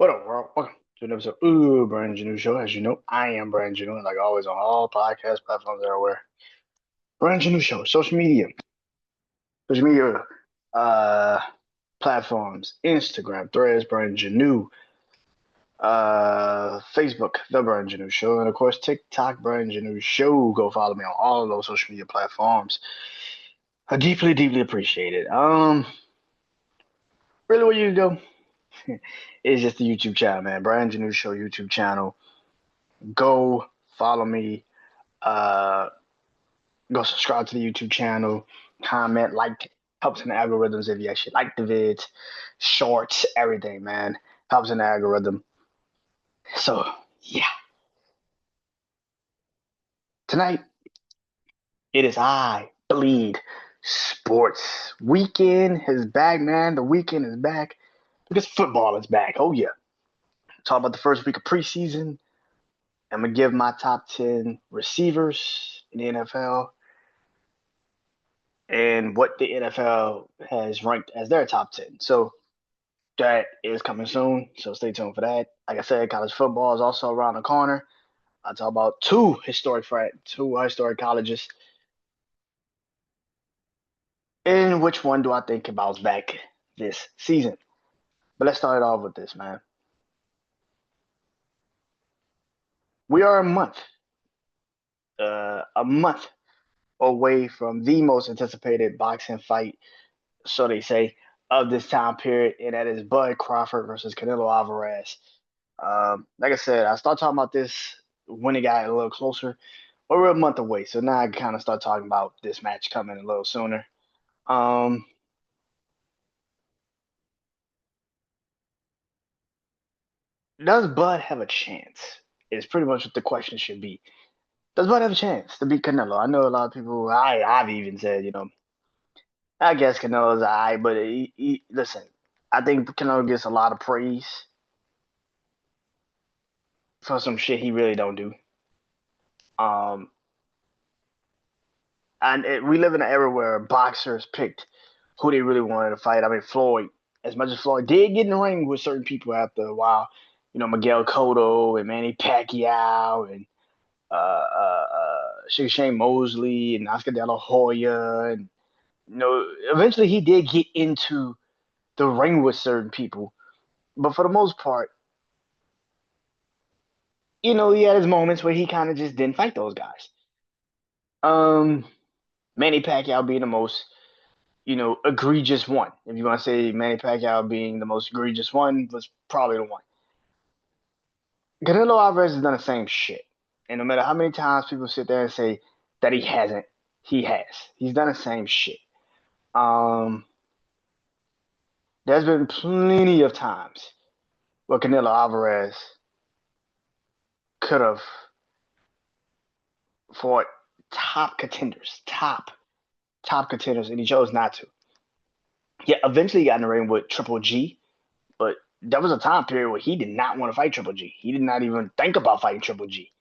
What up, world? Welcome to an episode of BrandonJaneauShow. As you know, I am Brandon Janeau, and like always on all podcast platforms everywhere. BrandonJaneauShow, social media uh, platforms, Instagram, Threads, Brandon Janeau, Facebook, The Brandon Janeau Show, and of course TikTok, Brandon Janeau Show. Go follow me on all of those social media platforms. I deeply appreciate it. Really, where you go? It's just the YouTube channel, man. Brandon Janeau Show YouTube channel. Go follow me. Uh, Go subscribe to the YouTube channel, comment, like, helps in the algorithms if you actually like the vids, shorts, everything, man. Helps in the algorithm. So, yeah. Tonight, it is I Bleed Sports. Weekend is back, man. The weekend is back because football is back. Oh, yeah. Talk about the first week of preseason. I'm going to give my top 10 receivers in the NFL and what the NFL has ranked as their top 10. So, that is coming soon, so stay tuned for that. Like I said, college football is also around the corner. I talk about two historic colleges. And which one do I think can bounce back this season? But let's start it off with this, man. We are a month away from the most anticipated boxing fight, so they say, of this time period, and that is Bud Crawford versus Canelo Alvarez. Like I said, I start talking about this when it got a little closer. But we're a month away, so now I can kind of start talking about this match coming a little sooner. Um, does Bud have a chance? Is pretty much what the question should be. Does Bud have a chance to beat Canelo? I know a lot of people. I've even said, I guess Canelo's alright, but listen, I think Canelo gets a lot of praise for some shit he really don't do. Um, we live in an era where boxers picked who they really wanted to fight. I mean, Floyd, as much as Floyd did get in the ring with certain people after a while, Miguel Cotto and Manny Pacquiao and Shane Mosley and Oscar De La Hoya, and eventually he did get into the ring with certain people, but for the most part, he had his moments where he kind of just didn't fight those guys. Um, Manny Pacquiao being the most egregious one. If you want to say Manny Pacquiao being the most egregious one, was probably the one. Canelo Alvarez has done the same shit. And no matter how many times people sit there and say that he hasn't, he has. He's done the same shit. Um, there's been plenty of times where Canelo Alvarez could have fought top contenders, and he chose not to. Yeah, eventually he got in the ring with Triple G, but there was a time period where he did not want to fight Triple G. He did not even think about fighting Triple G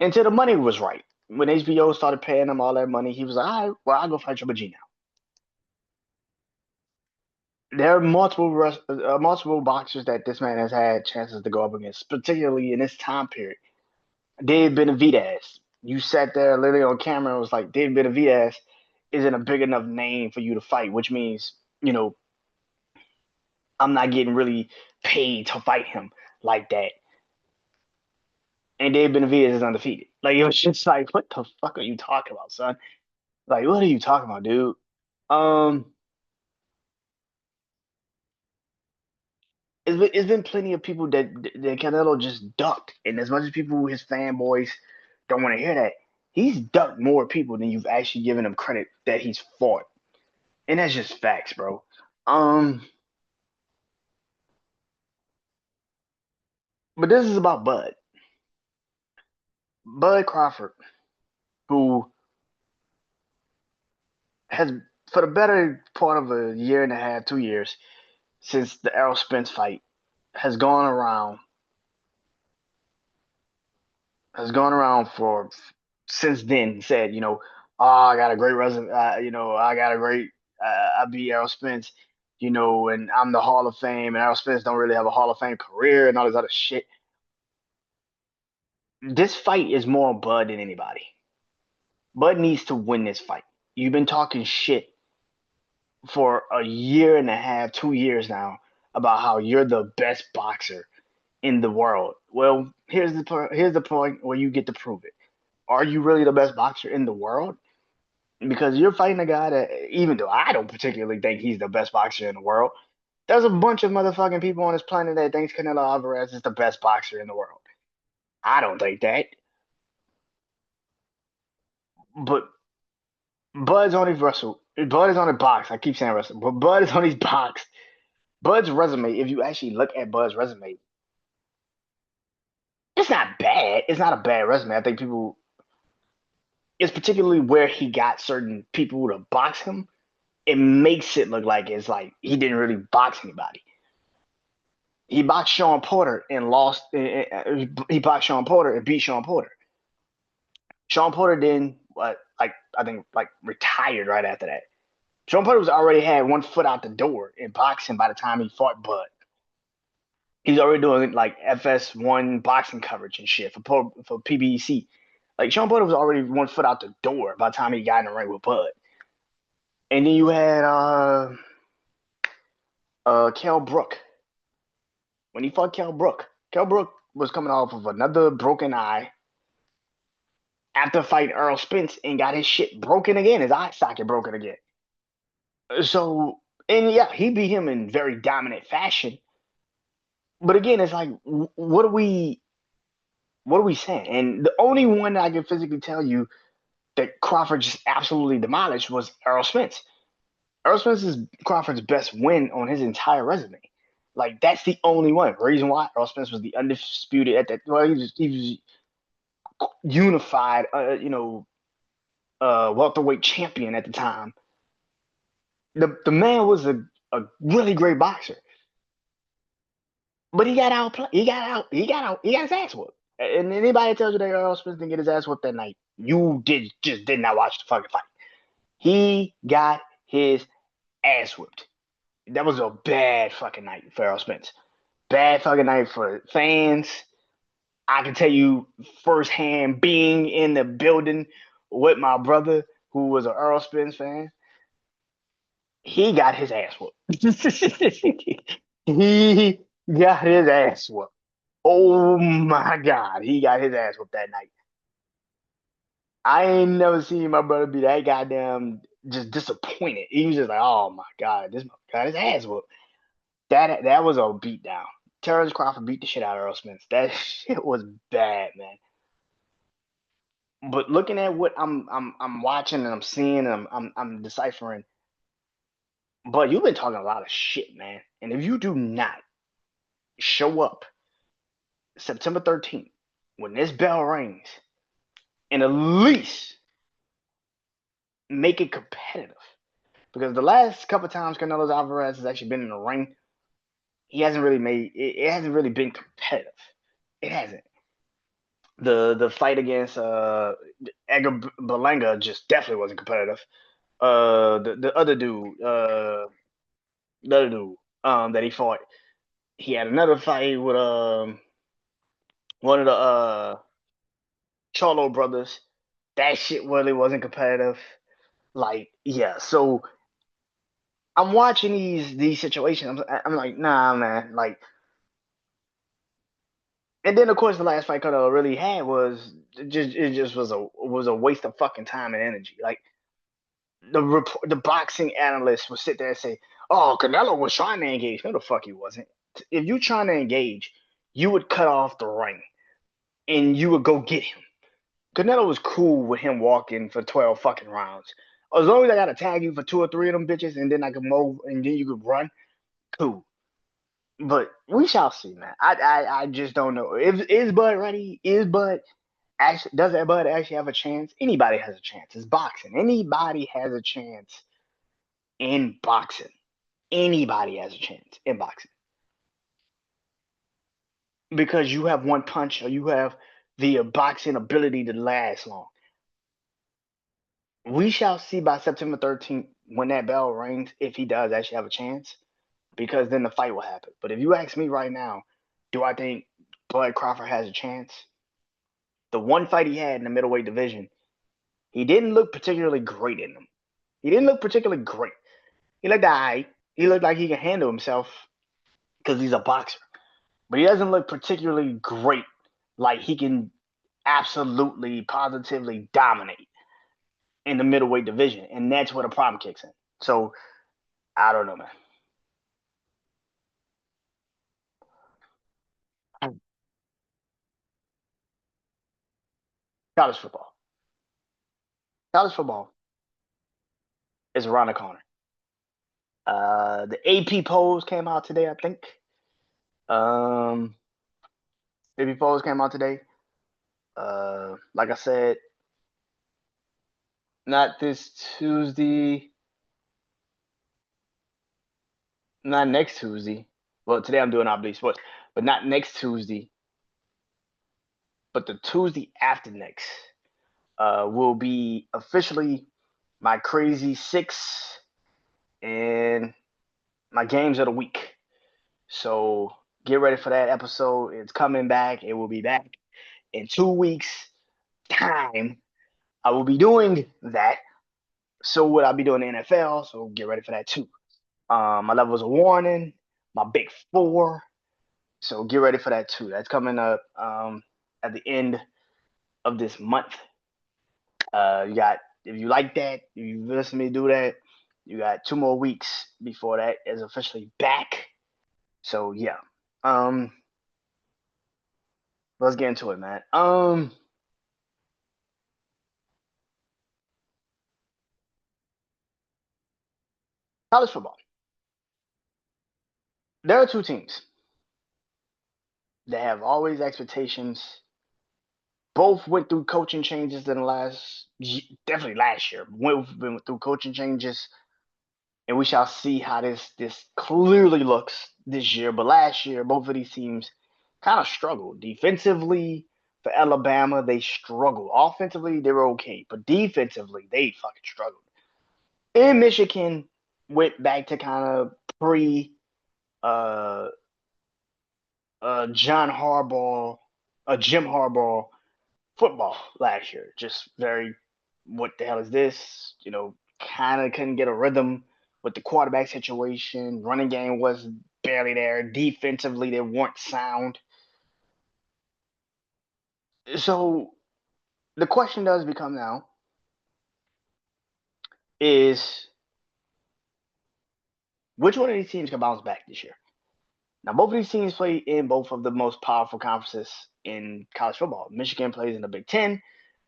until the money was right. When HBO started paying him all that money, he was like, all right, well, I'll go fight Triple G now. There are multiple boxers that this man has had chances to go up against, particularly in this time period. Dave Benavidez. You sat there literally on camera and was like, Dave Benavidez isn't a big enough name for you to fight, which means, I'm not getting really paid to fight him like that. And Dave Benavidez is undefeated. Like, it was just like, what the fuck are you talking about, son? Like, what are you talking about, dude? Um, it's been plenty of people that Canelo just ducked, and as much as people, his fanboys, don't want to hear that, he's ducked more people than you've actually given him credit that he's fought, and that's just facts, bro. Um, but this is about Bud Crawford, who has, for the better part of a year and a half, 2 years since the Errol Spence fight, has gone around for since then said, oh, I got a great resume, I got a great, I beat Errol Spence. and I'm the Hall of Fame, and Errol Spence don't really have a Hall of Fame career and all this other shit. This fight is more on Bud than anybody. Bud needs to win this fight. You've been talking shit for a year and a half, 2 years now about how you're the best boxer in the world. Well, here's the point where you get to prove it. Are you really the best boxer in the world? Because you're fighting a guy that, even though I don't particularly think he's the best boxer in the world, there's a bunch of motherfucking people on this planet that thinks Canelo Alvarez is the best boxer in the world. I don't think that. But Bud's on his wrestle. Bud is on his box. I keep saying wrestle, but Bud is on his box. Bud's resume, if you actually look at Bud's resume, it's not bad. It's not a bad resume. I think people, it's particularly where he got certain people to box him. It makes it look like it's like he didn't really box anybody. He boxed Sean Porter and lost. He boxed Sean Porter and beat Sean Porter. Sean Porter then, like I think, like retired right after that. Sean Porter was already had one foot out the door in boxing by the time he fought Bud. He's already doing like FS1 boxing coverage and shit for PBC. Like Sean Porter was already one foot out the door by the time he got in the ring with Bud. And then you had Kell Brook. When he fought Kell Brook was coming off of another broken eye after fighting Earl Spence and got his shit broken again, his eye socket broken again. So, and yeah, he beat him in very dominant fashion. But again, it's like, what are we saying? And the only one that I can physically tell you that Crawford just absolutely demolished was Earl Spence. Earl Spence is Crawford's best win on his entire resume. Like that's the only one. Reason why Earl Spence was the undisputed at that. Well, he was unified, welterweight champion at the time. The man was a really great boxer, but he got outplayed. He got his ass whooped. And anybody that tells you that Earl Spence didn't get his ass whooped that night, you did not watch the fucking fight. He got his ass whooped. That was a bad fucking night for Earl Spence. Bad fucking night for fans. I can tell you firsthand, being in the building with my brother, who was an Earl Spence fan, he got his ass whooped. He got his ass whooped. Oh my God, he got his ass whooped that night. I ain't never seen my brother be that goddamn just disappointed. He was just like, "Oh my God, this got his ass whooped." That was a beatdown. Terrence Crawford beat the shit out of Earl Spence. That shit was bad, man. But looking at what I'm watching and I'm seeing and I'm deciphering, but you've been talking a lot of shit, man. And if you do not show up September 13th when this bell rings and at least make it competitive, because the last couple times Canelo Alvarez has actually been in the ring, he hasn't really made it hasn't really been competitive. It hasn't. The fight against Edgar Berlanga just definitely wasn't competitive. The other dude, that he fought, he had another fight with one of the Charlo brothers. That shit really wasn't competitive. Like, yeah, so I'm watching these situations. I'm like, nah, man. Like, and then of course the last fight Canelo really had was it just was a waste of fucking time and energy. Like the boxing analyst would sit there and say, "Oh, Canelo was trying to engage." No, the fuck he wasn't. If you trying to engage, you would cut off the ring and you would go get him. Canelo was cool with him walking for 12 fucking rounds. As long as I gotta tag you for two or three of them bitches and then I can move and then you could run, cool. But we shall see, man. I just don't know. If is Bud ready? Is Bud actually does that Bud actually have a chance? Anybody has a chance. It's boxing. Anybody has a chance in boxing. Anybody has a chance in boxing. Because you have one punch or you have the boxing ability to last long. We shall see by September 13th when that bell rings if he does actually have a chance. because then the fight will happen. But if you ask me right now, do I think Bud Crawford has a chance? The one fight he had in the middleweight division, he didn't look particularly great in them. He didn't look particularly great. He looked all right. He looked like he can handle himself because he's a boxer. But he doesn't look particularly great, like he can absolutely, positively dominate in the middleweight division. And that's where the problem kicks in. So, I don't know, man. College football. College football is around the corner. The AP polls came out today, I think. Um, AP polls came out today. Like I said, not this Tuesday, not next Tuesday. Well, today I'm doing Oblique Sports, but not next Tuesday, but the Tuesday after next will be officially my crazy six and my games of the week. So get ready for that episode. It's coming back. It will be back in 2 weeks' time. I will be doing that. So would I be doing the NFL? So get ready for that too. My levels of warning, my big four. So get ready for that too. That's coming up at the end of this month. You got if you like that, if you listen to me do that, you got 2 more weeks before that is officially back. So yeah. Um let's get into it, man. College football. There are two teams that have always expectations. Both went through coaching changes in the last, definitely last year. Went through coaching changes, and we shall see how this clearly looks this year. But last year, both of these teams kind of struggled defensively. For Alabama, they struggled. Offensively, they were okay, but defensively, they fucking struggled. And Michigan went back to kind of pre uh John Harbaugh, Jim Harbaugh football last year. Just very, what the hell is this? Kind of couldn't get a rhythm with the quarterback situation. Running game was barely there. Defensively, they weren't sound. So the question does become now is which one of these teams can bounce back this year? Now, both of these teams play in both of the most powerful conferences in college football. Michigan plays in the Big Ten.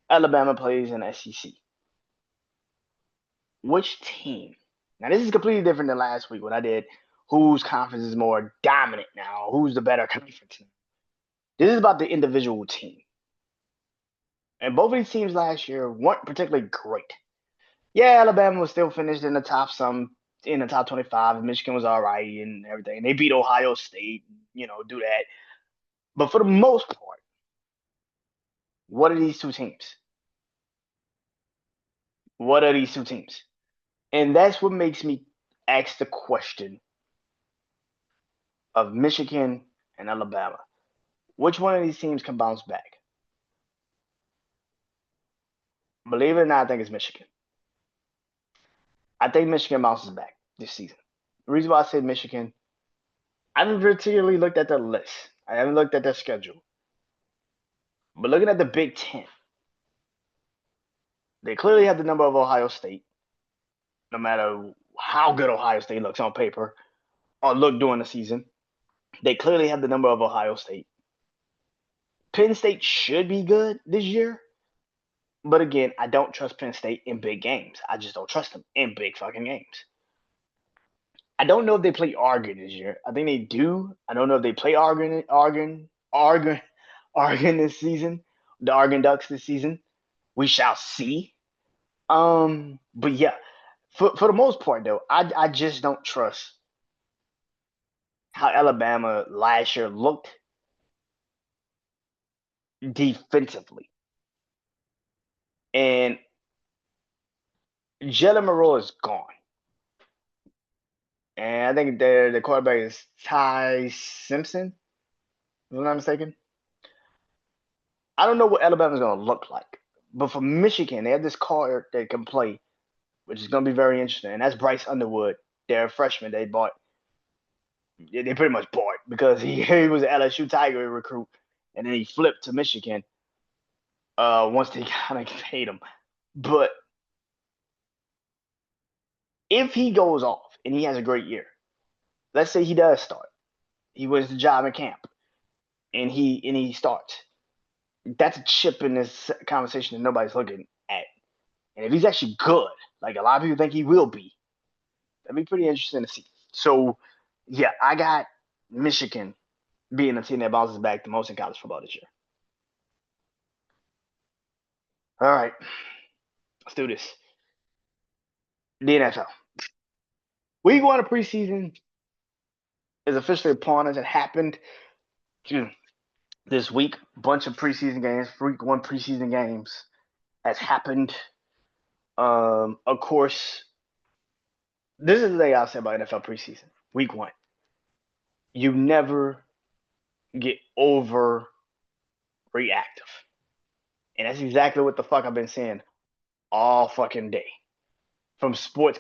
Alabama plays in the SEC. Which team? Now, this is completely different than last week when I did whose conference is more dominant now, who's the better conference now. This is about the individual team. And both of these teams last year weren't particularly great. Yeah, Alabama was still finished in the top 25, and Michigan was all right and everything. They beat Ohio State, do that. But for the most part, what are these two teams? What are these two teams? And that's what makes me ask the question of Michigan and Alabama. Which one of these teams can bounce back? Believe it or not, I think it's Michigan. I think Michigan bounces back this season. The reason why I say Michigan, I haven't particularly looked at the list. I haven't looked at their schedule. But looking at the Big Ten, they clearly have the number of Ohio State, no matter how good Ohio State looks on paper or look during the season. They clearly have the number of Ohio State. Penn State should be good this year. But again, I don't trust Penn State in big games. I just don't trust them in big fucking games. I don't know if they play Oregon this year. I think they do. I don't know if they play Oregon this season. The Oregon Ducks this season. We shall see. But yeah, for the most part though, I just don't trust how Alabama last year looked defensively. And Jalen Monroe is gone. And I think the quarterback is Ty Simpson, if I'm not mistaken. I don't know what Alabama's going to look like. But for Michigan, they have this card that can play, which is going to be very interesting. And that's Bryce Underwood, their freshman they bought. They pretty much bought because he was an LSU Tiger recruit. And then he flipped to Michigan once they kind of paid him. But if he goes off and he has a great year, let's say he does start, he wins the job in camp, and he starts. That's a chip in this conversation that nobody's looking at. And if he's actually good, like a lot of people think he will be, that'd be pretty interesting to see. So, yeah, I got Michigan being the team that bounces back the most in college football this year. All right, let's do this. The NFL. Week one of preseason is officially upon us. It happened this week. Bunch of preseason games, week one preseason games has happened. Of course, this is the thing I'll say about NFL preseason. Week one, you never get overreactive, and that's exactly what the fuck I've been saying all fucking day from sports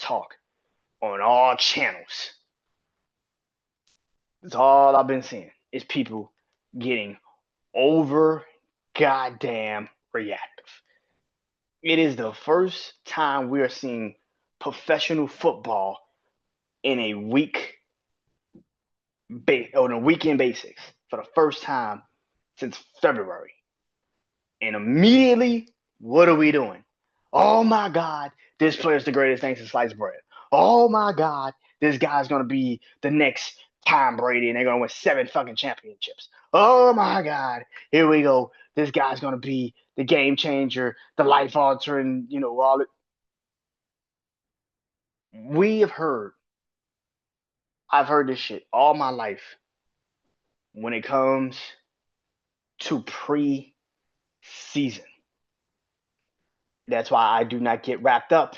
talk on all channels. That's all I've been seeing is people getting over goddamn reactive. It is the first time we are seeing professional football in a on a weekend basis for the first time since February. And immediately, what are we doing? Oh my God, this player's the greatest thing since sliced bread. Oh my God, this guy's gonna be the next Tom Brady and they're gonna win 7 fucking championships. Oh my God, here we go. This guy's gonna be the game changer, the life altering, all it. We have heard, I've heard this shit all my life when it comes to pre-season. That's why I do not get wrapped up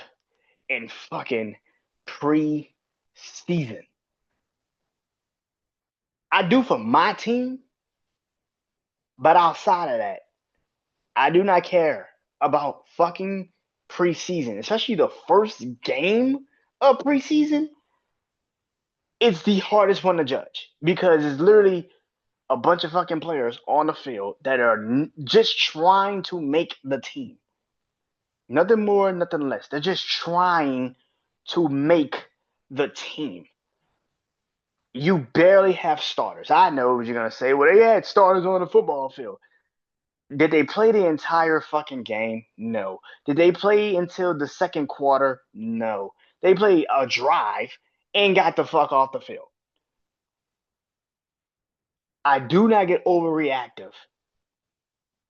in fucking pre-season. I do for my team, but outside of that, I do not care about fucking preseason, especially the first game of preseason. It's the hardest one to judge because it's literally a bunch of fucking players on the field that are just trying to make the team. Nothing more, nothing less. They're just trying to make the team. You barely have starters. I know what you're going to say. Well, they had starters on the football field. Did they play the entire fucking game? No. Did they play until the second quarter? No. They played a drive and got the fuck off the field. I do not get overreactive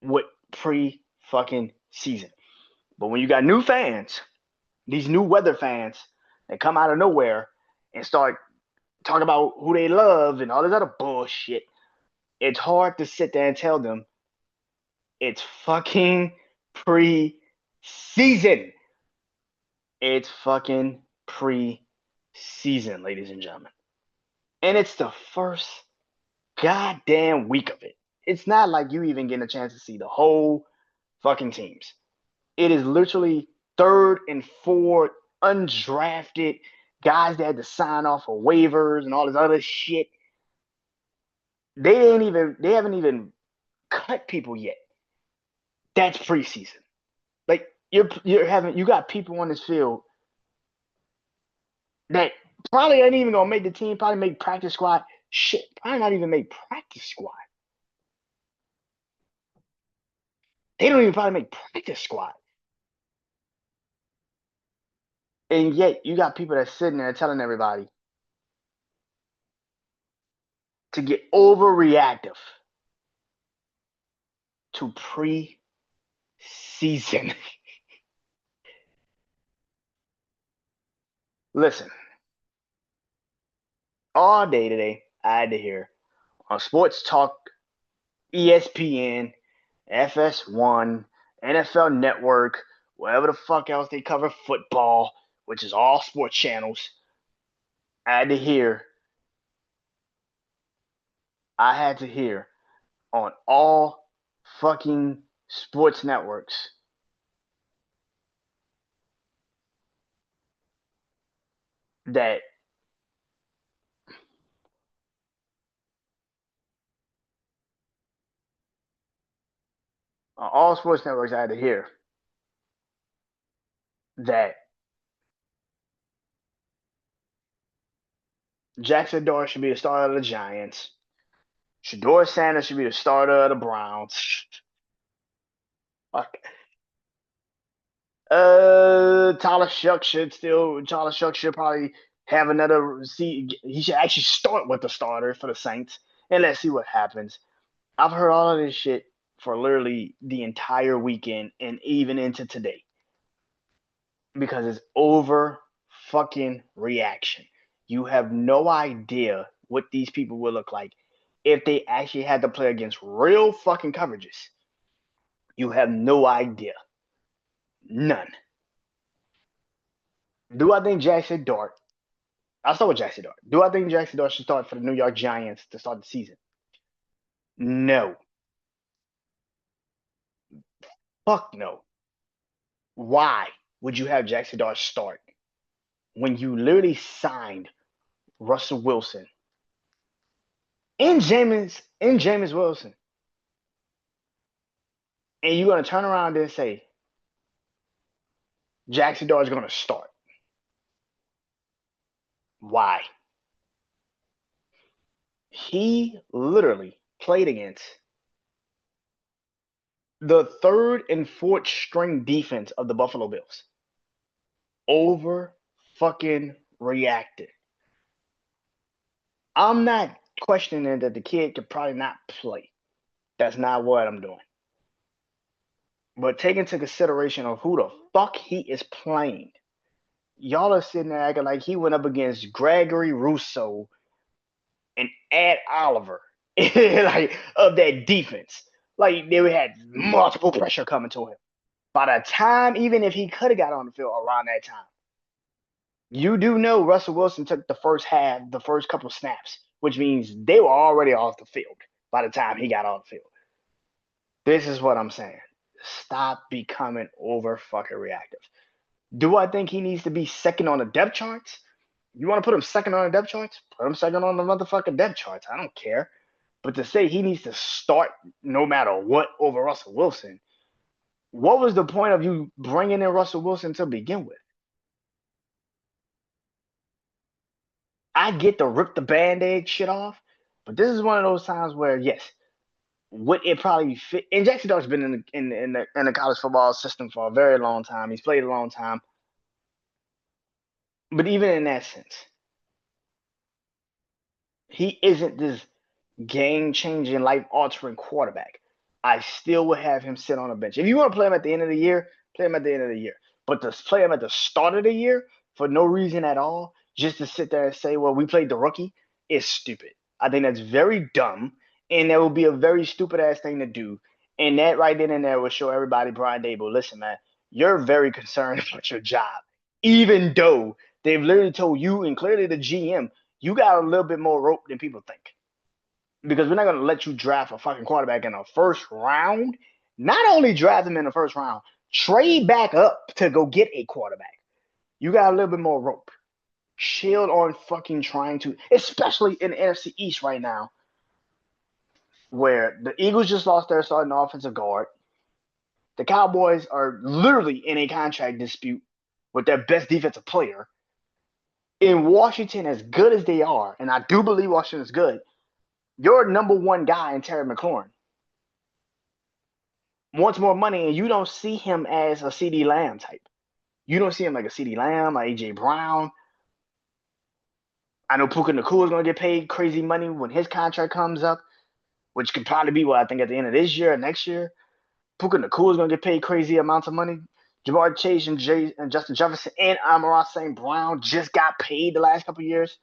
with pre-fucking season. But when you got new fans, these new weather fans that come out of nowhere and start talking about who they love and all this other bullshit, it's hard to sit there and tell them it's fucking pre-season. It's fucking pre-season, ladies and gentlemen. And it's the first goddamn week of it. It's not like you even getting a chance to see the whole fucking teams. It is literally third and fourth undrafted guys that had to sign off for waivers and all this other shit. They haven't even cut people yet. That's preseason. Like you got people on this field that probably ain't even gonna make the team, probably make practice squad. Shit, probably not even make practice squad. They don't even probably make practice squad. And yet you got people that's sitting there telling everybody to get overreactive to pre-season. Listen, all day today, I had to hear on Sports Talk, ESPN, FS1, NFL Network, whatever the fuck else they cover football, which is all sports channels. I had to hear, I had to hear on all fucking sports networks that on all sports networks I had to hear that Jackson Dart should be the starter of the Giants. Shador Sanders should be the starter of the Browns. Fuck. Tyler Shuck should probably have another see. He should actually start with the starter for the Saints, and let's see what happens. I've heard all of this shit for literally the entire weekend and even into today because it's over fucking reaction. You have no idea what these people will look like if they actually had to play against real fucking coverages. You have no idea. None. Do I think Jackson Dart? I'll start with Jackson Dart. Do I think Jackson Dart should start for the New York Giants to start the season? No. Fuck no. Why would you have Jackson Dart start when you literally signed Russell Wilson and James Wilson, and you're gonna turn around and say Jackson Dart is gonna start? Why? He literally played against the third and fourth string defense of the Buffalo Bills. Over fucking reacted. I'm not questioning that the kid could probably not play. That's not what I'm doing. But take into consideration of who the fuck he is playing. Y'all are sitting there acting like he went up against Gregory Rousseau and Ed Oliver, like of that defense. Like they had multiple pressure coming to him. By the time, even if he could have got on the field around that time, you do know Russell Wilson took the first half, the first couple of snaps, which means they were already off the field by the time he got on the field. This is what I'm saying. Stop becoming over fucking reactive. Do I think he needs to be second on the depth charts? You want to put him second on the depth charts? Put him second on the motherfucking depth charts. I don't care. But to say he needs to start no matter what over Russell Wilson, what was the point of you bringing in Russell Wilson to begin with? I get to rip the band-aid shit off, but this is one of those times where, yes, would it probably fit? And Jackson Dart's been in the college football system for a very long time. He's played a long time. But even in that sense, he isn't this game changing, life altering quarterback. I still would have him sit on a bench. If you want to play him at the end of the year, play him at the end of the year. But to play him at the start of the year for no reason at all, just to sit there and say, well, we played the rookie, is stupid. I think that's very dumb. And that would be a very stupid ass thing to do. And that right then and there will show everybody, Brian Dable, listen, man, you're very concerned about your job. Even though they've literally told you and clearly the GM, you got a little bit more rope than people think, because we're not going to let you draft a fucking quarterback in the first round. Not only draft him in the first round, trade back up to go get a quarterback. You got a little bit more rope. Chill on fucking trying to, especially in the NFC East right now, where the Eagles just lost their starting offensive guard. The Cowboys are literally in a contract dispute with their best defensive player. In Washington, as good as they are, and I do believe Washington is good, your number one guy in Terry McLaurin wants more money, and you don't see him as a CD Lamb type. You don't see him like a CD Lamb, or AJ Brown. I know Puka Nacua is going to get paid crazy money when his contract comes up, which could probably be what I think at the end of this year or next year. Puka Nacua is going to get paid crazy amounts of money. Jamar Chase and Justin Jefferson and Amon-Ra St. Brown just got paid the last couple of years,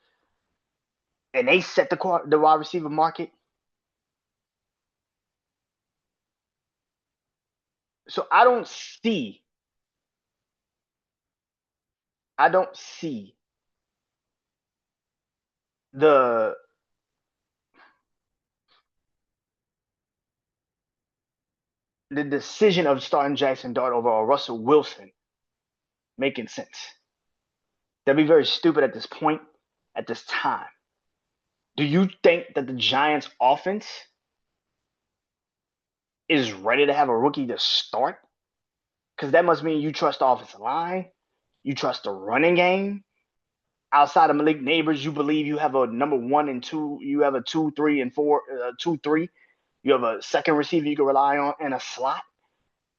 and they set the wide receiver market. So I don't see the the decision of starting Jackson Dart over Russell Wilson making sense. That'd be very stupid at this point, at this time. Do you think that the Giants' offense is ready to have a rookie to start? Because that must mean you trust the offensive line, you trust the running game. Outside of Malik Neighbors, you believe you have a number 1 and 2, you have a 2, 3, and 4, 2, 3. You have a second receiver you can rely on and a slot,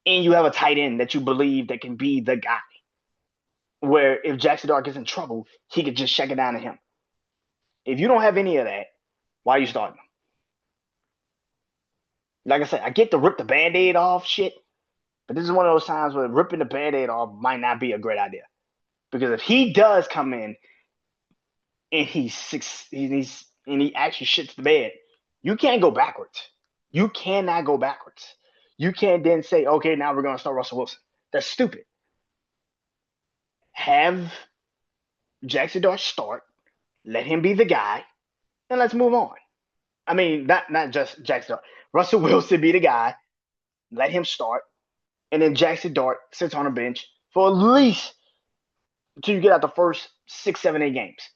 and you have a tight end that you believe that can be the guy. Where if Jackson Dart gets in trouble, he could just check it down to him. If you don't have any of that, why are you starting him? Like I said, I get to rip the band-aid off shit, but this is one of those times where ripping the band-aid off might not be a great idea. Because if he does come in and he actually shits the bed, you can't go backwards. You cannot go backwards. You can't then say, okay, now we're gonna start Russell Wilson. That's stupid. Have Jackson Dart start, let him be the guy, and let's move on. I mean, not just Jackson Dart. Russell Wilson be the guy, let him start, and then Jackson Dart sits on a bench for at least until you get out the first 6, 7, 8 games.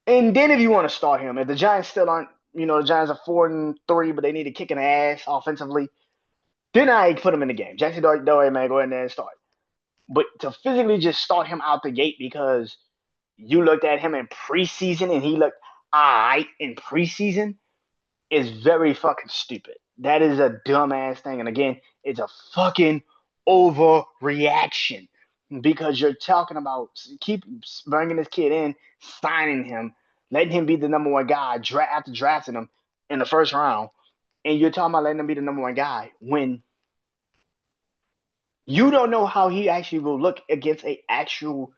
And then if you want to start him, if the Giants still aren't, the Giants are 4-3, but they need to kick an ass offensively, then I put him in the game. Jackson Dart, man, go ahead and start. But to physically just start him out the gate because you looked at him in preseason and he looked all right in preseason is very fucking stupid. That is a dumbass thing. And again, it's a fucking overreaction because you're talking about keep bringing this kid in, signing him, letting him be the number one guy after drafting him in the first round. And you're talking about letting him be the number one guy when you don't know how he actually will look against a actual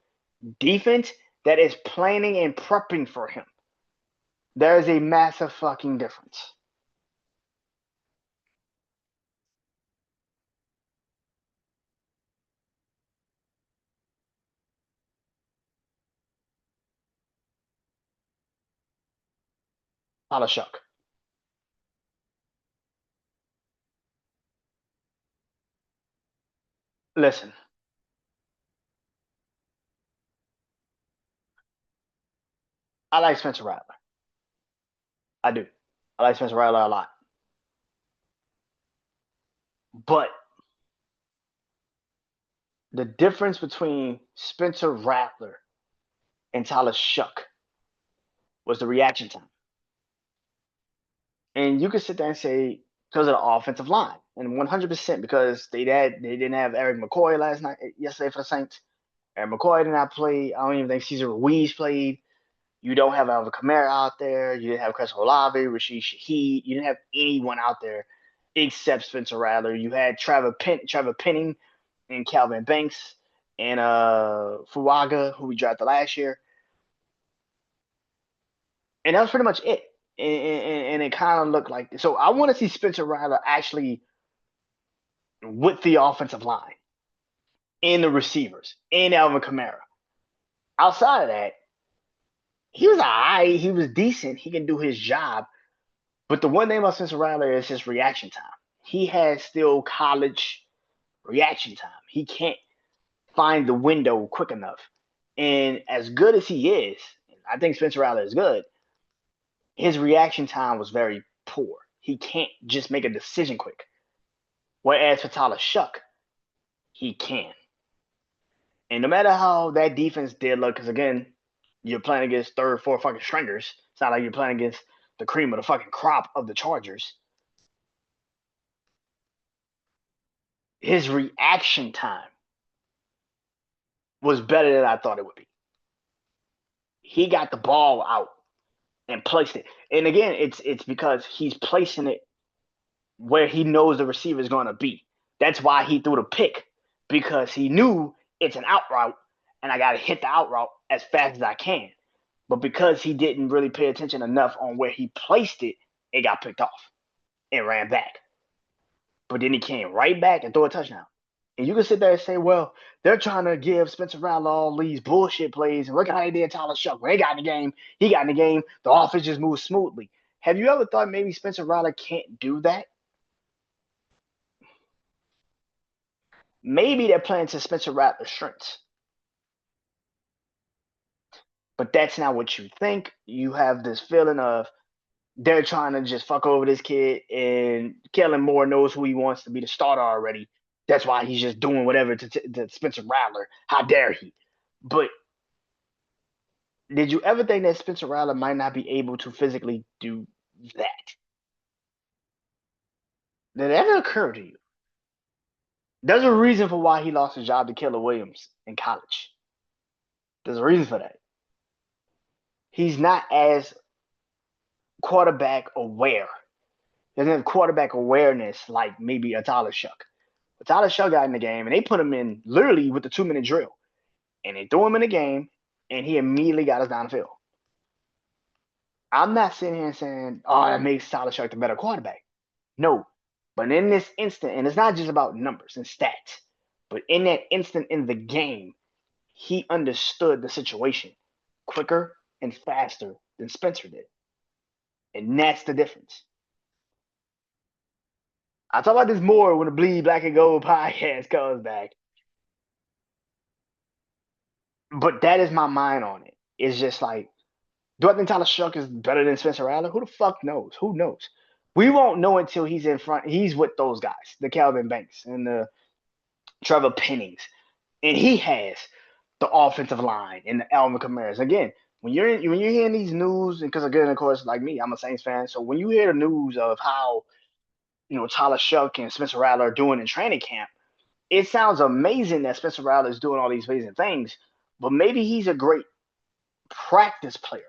defense that is planning and prepping for him. There is a massive fucking difference. Not a shock. Listen, I like Spencer Rattler. I do. I like Spencer Rattler a lot. But the difference between Spencer Rattler and Tyler Shuck was the reaction time. And you could sit there and say because of the offensive line, and 100% because they didn't have Eric McCoy yesterday for the Saints. Eric McCoy did not play. I don't even think Cesar Ruiz played. You don't have Alvin Kamara out there. You didn't have Chris Olave, Rashid Shaheed. You didn't have anyone out there except Spencer Rattler. You had Trevor Penning and Calvin Banks and Fuaga, who we drafted last year. And that was pretty much it. And it kind of looked like so. I want to see Spencer Rattler actually with the offensive line and the receivers and Alvin Kamara. Outside of that, he was all right. He was decent. He can do his job. But the one thing about Spencer Rattler is his reaction time. He has still college reaction time. He can't find the window quick enough. And as good as he is, I think Spencer Rattler is good. His reaction time was very poor. He can't just make a decision quick. Whereas for Tyler Shuck, he can. And no matter how that defense did look, because again, you're playing against third, fourth fucking stringers. It's not like you're playing against the cream of the fucking crop of the Chargers. His reaction time was better than I thought it would be. He got the ball out and placed it. And again, it's because he's placing it where he knows the receiver is going to be. That's why he threw the pick because he knew it's an out route and I got to hit the out route as fast as I can. But because he didn't really pay attention enough on where he placed it, it got picked off and ran back. But then he came right back and threw a touchdown. And you can sit there and say, well, they're trying to give Spencer Rattler all these bullshit plays, and look how they did Tyler Shuck. When they got in the game, he got in the game. The offense just moved smoothly. Have you ever thought maybe Spencer Rattler can't do that? Maybe they're playing to Spencer Rattler's strengths. But that's not what you think. You have this feeling of they're trying to just fuck over this kid, and Kellen Moore knows who he wants to be the starter already. That's why he's just doing whatever to Spencer Rattler. How dare he? But did you ever think that Spencer Rattler might not be able to physically do that? Did that ever occur to you? There's a reason for why he lost his job to Keller Williams in college. There's a reason for that. He's not as quarterback aware. He doesn't have quarterback awareness like maybe a Tyler Shuck. But Tyler Shuck got in the game, and they put him in literally with the 2-minute drill. And they threw him in the game, and he immediately got us down the field. I'm not sitting here saying, oh, that makes Tyler Shuck the better quarterback. No. But in this instant, and it's not just about numbers and stats, but in that instant in the game, he understood the situation quicker and faster than Spencer did. And that's the difference. I'll talk about this more when the Bleed Black and Gold podcast comes back. But that is my mind on it. It's just like, do I think Tyler Shuck is better than Spencer Rattler? Who the fuck knows? Who knows? We won't know until he's in front. He's with those guys, the Calvin Banks and the Trevor Pennings. And he has the offensive line and the Alvin Kamara's. Again, when you're hearing these news, and because again, of course, like me, I'm a Saints fan. So when you hear the news of how Tyler Shuck and Spencer Rattler are doing in training camp, it sounds amazing that Spencer Rattler is doing all these amazing things. But maybe he's a great practice player.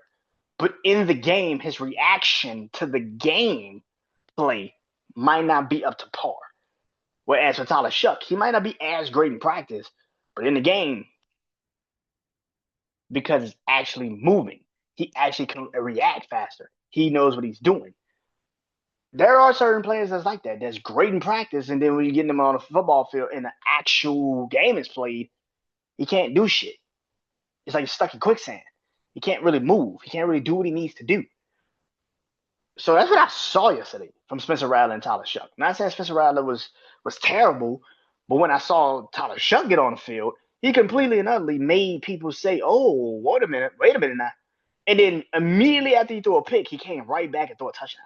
But in the game, his reaction to the game play might not be up to par. Whereas for Tyler Shuck, he might not be as great in practice, but in the game, because it's actually moving, he actually can react faster. He knows what he's doing. There are certain players that's like that. That's great in practice, and then when you get them on a football field and the actual game is played, he can't do shit. It's like he's stuck in quicksand. He can't really move. He can't really do what he needs to do. So that's what I saw yesterday from Spencer Rattler and Tyler Shuck. Not saying Spencer Rattler was terrible, but when I saw Tyler Shuck get on the field, he completely and utterly made people say, "Oh, wait a minute now." And then immediately after he threw a pick, he came right back and threw a touchdown.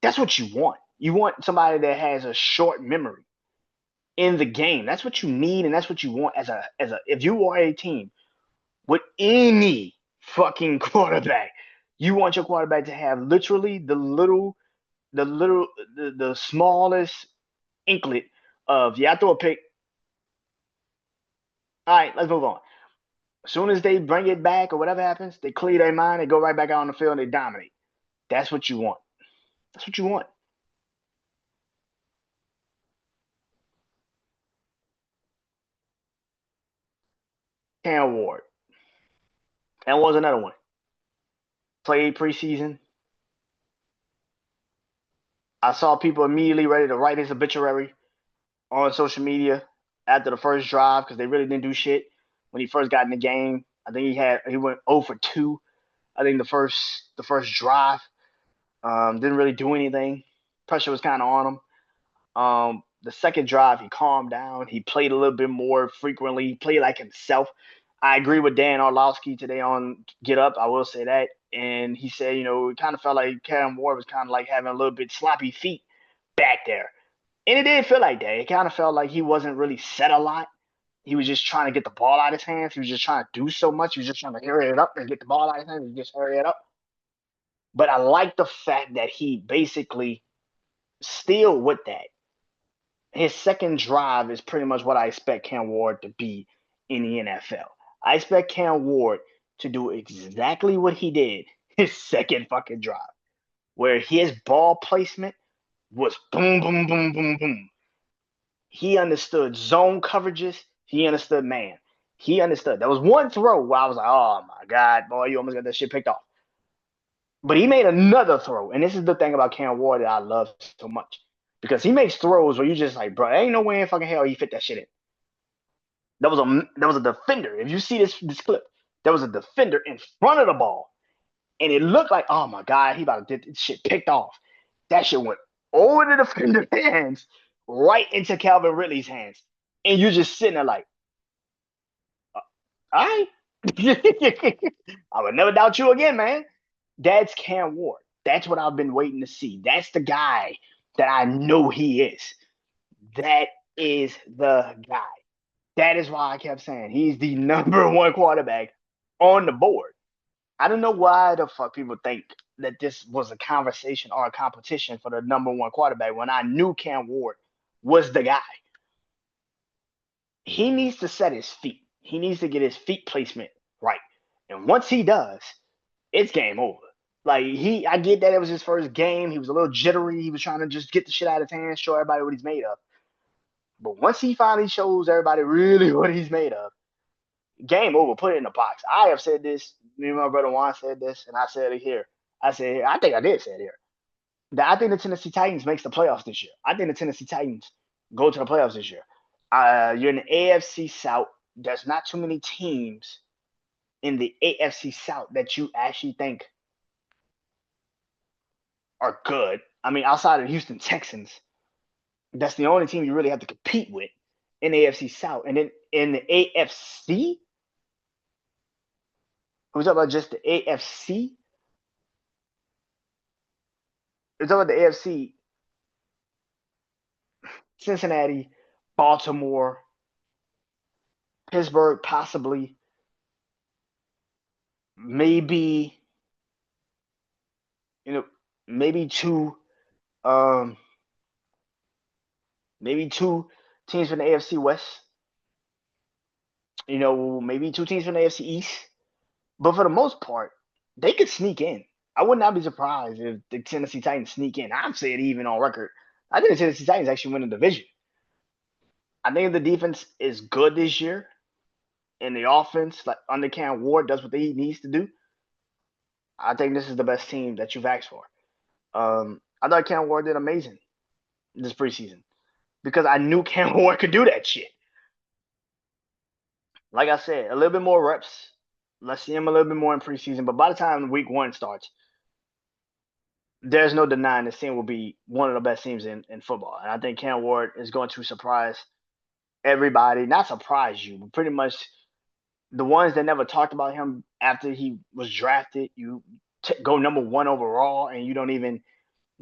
That's what you want. You want somebody that has a short memory in the game. That's what you need, and that's what you want as a if you are a team with any fucking quarterback. You want your quarterback to have literally the smallest inklet of, yeah, I throw a pick. All right, let's move on. As soon as they bring it back or whatever happens, they clear their mind, they go right back out on the field and they dominate. That's what you want. That's what you want. Cam Ward. That was another one. Played preseason. I saw people immediately ready to write his obituary on social media after the first drive because they really didn't do shit when he first got in the game. I think he went 0 for 2. I think the first drive didn't really do anything. Pressure was kind of on him. The second drive, he calmed down. He played a little bit more frequently. He played like himself. I agree with Dan Orlovsky today on Get Up. I will say that. And he said, it kind of felt like Karen Ward was kind of like having a little bit sloppy feet back there. And it did feel like that. It kind of felt like he wasn't really set a lot. He was just trying to get the ball out of his hands. He was just trying to do so much. He was just trying to hurry it up and get the ball out of his hands and just hurry it up. But I like the fact that he basically still with that. His second drive is pretty much what I expect Cam Ward to be in the NFL. I expect Cam Ward to do exactly what he did his second fucking drive, where his ball placement was boom, boom, boom, boom, boom. He understood zone coverages. He understood man. He understood. There was one throw where I was like, oh my God, boy, you almost got that shit picked off. But he made another throw. And this is the thing about Cam Ward that I love so much. because he makes throws where you just like, bro, ain't no way in fucking hell he fit that shit in. That was a defender. If you see this clip, there was a defender in front of the ball, and it looked like, oh my god, he about to get this shit picked off. That shit went over the defender's hands, right into Calvin Ridley's hands, and you're just sitting there like, all right, I would never doubt you again, man. That's Cam Ward. That's what I've been waiting to see. That's the guy that I know he is. That is the guy. That is why I kept saying he's the number one quarterback on the board. I don't know why the fuck people think that this was a conversation or a competition for the number one quarterback when I knew Cam Ward was the guy. He needs to set his feet. He needs to get his feet placement right. And once he does, it's game over. Like I get that it was his first game. He was a little jittery. He was trying to just get the shit out of his hands, show everybody what he's made of. But once he finally shows everybody really what he's made of, game over. Put it in the box. I have said this. Me and my brother Juan said this, and I said it here. I think I did say it here. That I think the Tennessee Titans makes the playoffs this year. I think the Tennessee Titans go to the playoffs this year. You're in the AFC South. There's not too many teams in the AFC South that you actually think are good. I mean, outside of the Houston Texans, that's the only team you really have to compete with in the AFC South. And then in the AFC, we're talking about just the AFC. We're talking about the AFC, Cincinnati, Baltimore, Pittsburgh, possibly, maybe, you know, maybe two, um, maybe two teams from the AFC West. You know, maybe two teams from the AFC East. But for the most part, they could sneak in. I would not be surprised if the Tennessee Titans sneak in. I'm saying even on record. I think the Tennessee Titans actually win the division. I think the defense is good this year, and the offense, like under Cam Ward, does what he needs to do. I think this is the best team that you've asked for. I thought Cam Ward did amazing this preseason because I knew Cam Ward could do that shit. Like I said, a little bit more reps. Let's see him a little bit more in preseason. But by the time week one starts, there's no denying this team will be one of the best teams in football. And I think Cam Ward is going to surprise everybody. Not surprise you, but pretty much the ones that never talked about him after he was drafted. You go number one overall and you don't even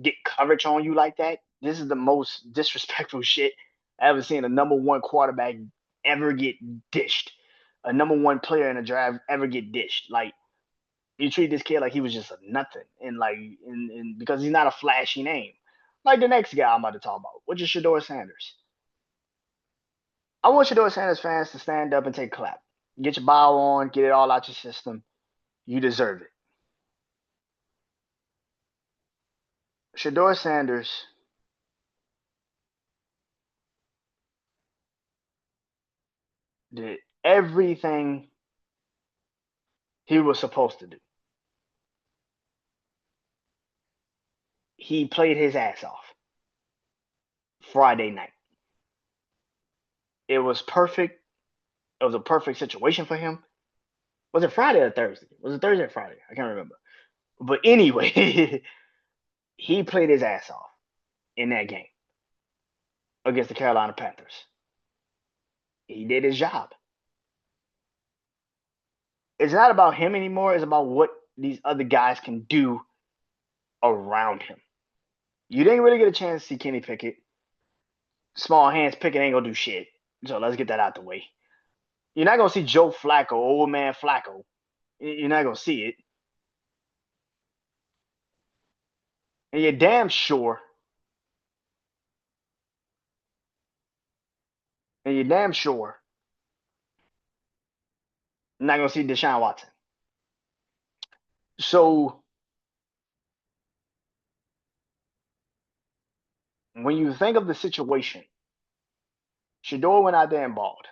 get coverage on you like that. This is the most disrespectful shit I ever seen a number one quarterback ever get dished. A number one player in a draft ever get dished. Like, you treat this kid like he was just a nothing. And like, and because he's not a flashy name. Like the next guy I'm about to talk about, which is Shedeur Sanders. I want Shedeur Sanders fans to stand up and take a clap. Get your bow on, get it all out your system. You deserve it. Shedeur Sanders did everything he was supposed to do. He played his ass off Friday night. It was perfect. It was a perfect situation for him. Was it Friday or Thursday? Was it Thursday or Friday? I can't remember. But anyway, he played his ass off in that game against the Carolina Panthers. He did his job. It's not about him anymore. It's about what these other guys can do around him. You didn't really get a chance to see Kenny Pickett. Small hands Pickett ain't gonna do shit. So let's get that out the way. You're not gonna see Joe Flacco, old man Flacco. You're not gonna see it. And you're damn sure. And you're damn sure you're not gonna see Deshaun Watson. So when you think of the situation, Shedeur went out there and balled.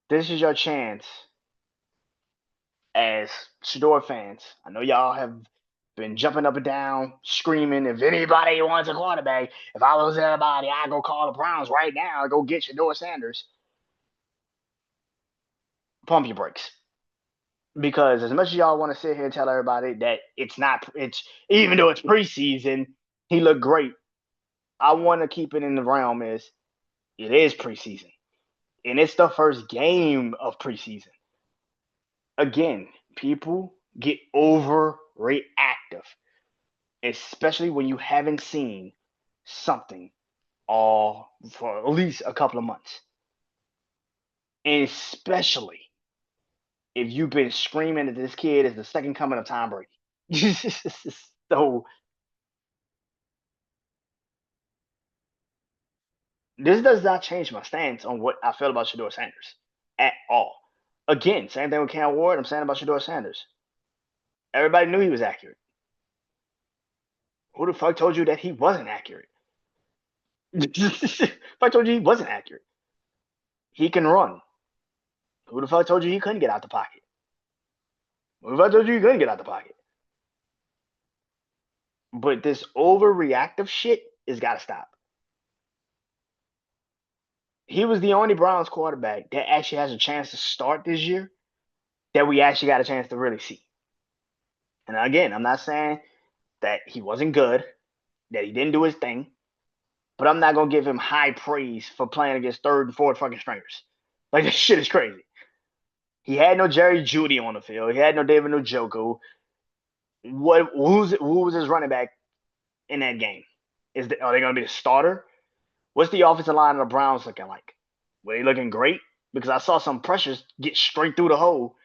This is your chance as Shedeur fans. I know y'all have been jumping up and down, screaming, if anybody wants a quarterback, if I was everybody, I'd go call the Browns right now and go get Shedeur Sanders. Pump your brakes. Because as much as y'all want to sit here and tell everybody that it's even though it's preseason, he looked great. I want to keep it in the realm is it is preseason. And it's the first game of preseason. Again, people get overreactive, especially when you haven't seen something all for at least a couple of months. And especially if you've been screaming that this kid is the second coming of Tom Brady. So this does not change my stance on what I feel about Shedeur Sanders at all. Again, same thing with Cam Ward. I'm saying about Shedeur Sanders. Everybody knew he was accurate. Who the fuck told you that he wasn't accurate? If I told you he wasn't accurate, he can run. Who the fuck told you he couldn't get out the pocket? Who the fuck told you he couldn't get out the pocket? But this overreactive shit has got to stop. He was the only Browns quarterback that actually has a chance to start this year that we actually got a chance to really see. And again, I'm not saying that he wasn't good, that he didn't do his thing, but I'm not gonna give him high praise for playing against third and fourth fucking stringers. Like this shit is crazy. He had no Jerry Jeudy on the field. He had no David Njoku. Who was his running back in that game? Are they gonna be the starter? What's the offensive line of the Browns looking like? Were they looking great? Because I saw some pressures get straight through the hole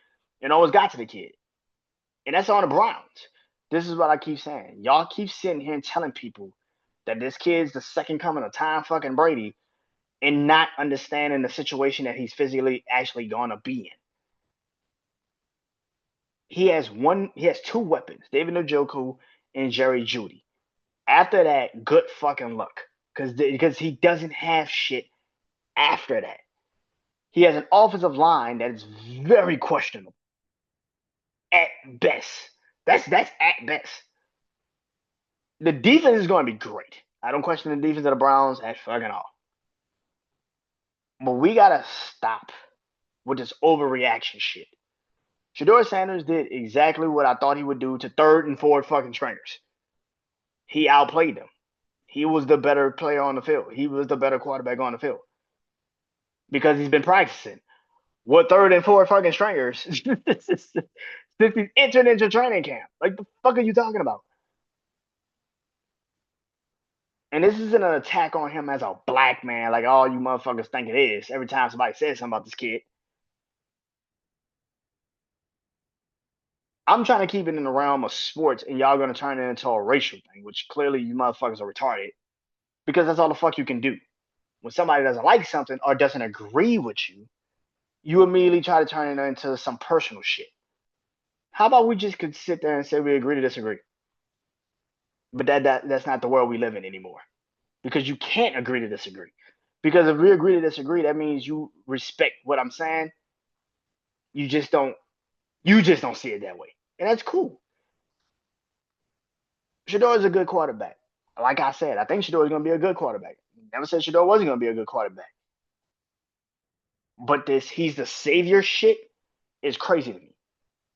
and almost got to the kid. And that's on the Browns. This is what I keep saying. Y'all keep sitting here and telling people that this kid's the second coming of Tom fucking Brady and not understanding the situation that he's physically actually going to be in. He has two weapons, David Njoku and Jerry Jeudy. After that, good fucking luck. Because he doesn't have shit after that. He has an offensive line that is very questionable. At best. That's at best. The defense is going to be great. I don't question the defense of the Browns at fucking all. But we got to stop with this overreaction shit. Shedeur Sanders did exactly what I thought he would do to third and fourth fucking stringers. He outplayed them. He was the better player on the field. He was the better quarterback on the field. Because he's been practicing. What third and fourth fucking stringers since he's entered into training camp. Like, the fuck are you talking about? And this isn't an attack on him as a black man, like all you motherfuckers think it is. Every time somebody says something about this kid. I'm trying to keep it in the realm of sports, and y'all gonna turn it into a racial thing, which clearly you motherfuckers are retarded. Because that's all the fuck you can do. When somebody doesn't like something or doesn't agree with you, you immediately try to turn it into some personal shit. How about we just could sit there and say we agree to disagree? But that's not the world we live in anymore. Because you can't agree to disagree. Because if we agree to disagree, that means you respect what I'm saying. You just don't see it that way. And that's cool. Shedeur is a good quarterback. Like I said, I think Shedeur is going to be a good quarterback. Never said Shedeur wasn't going to be a good quarterback. But this he's the savior shit is crazy to me.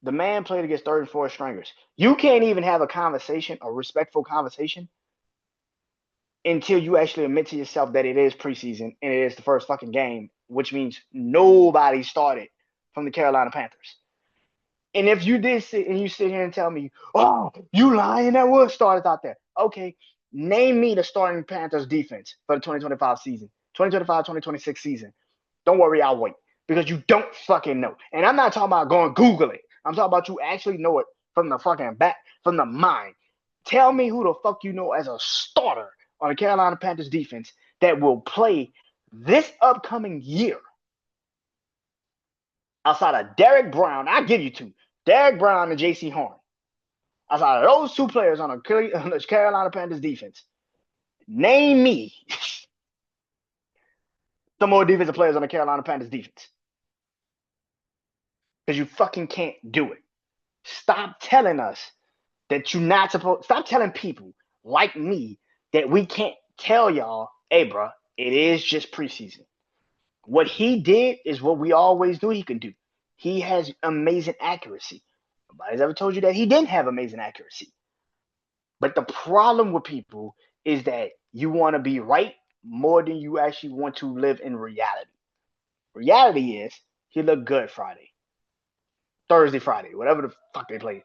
The man played against third and fourth stringers. You can't even have a conversation, a respectful conversation, until you actually admit to yourself that it is preseason and it is the first fucking game, which means nobody started from the Carolina Panthers. And if you did sit here and tell me, oh, you lying, that was starters out there. Okay, name me the starting Panthers defense for the 2025 season, 2025-2026 season. Don't worry, I'll wait. Because you don't fucking know. And I'm not talking about going Google it. I'm talking about you actually know it from the fucking back, from the mind. Tell me who the fuck you know as a starter on the Carolina Panthers defense that will play this upcoming year. Outside of Derek Brown, I give you two. Derek Brown and J.C. Horn. Outside of those two players on the Carolina Panthers defense, name me some more defensive players on the Carolina Panthers defense. Because you fucking can't do it. Stop telling us that you're not supposed. Stop telling people like me that we can't tell y'all, hey, bro, it is just preseason. What he did is what we always knew he could do. He has amazing accuracy. Nobody's ever told you that he didn't have amazing accuracy. But the problem with people is that you want to be right more than you actually want to live in reality. Reality is he looked good Friday, Thursday, Friday, whatever the fuck they played.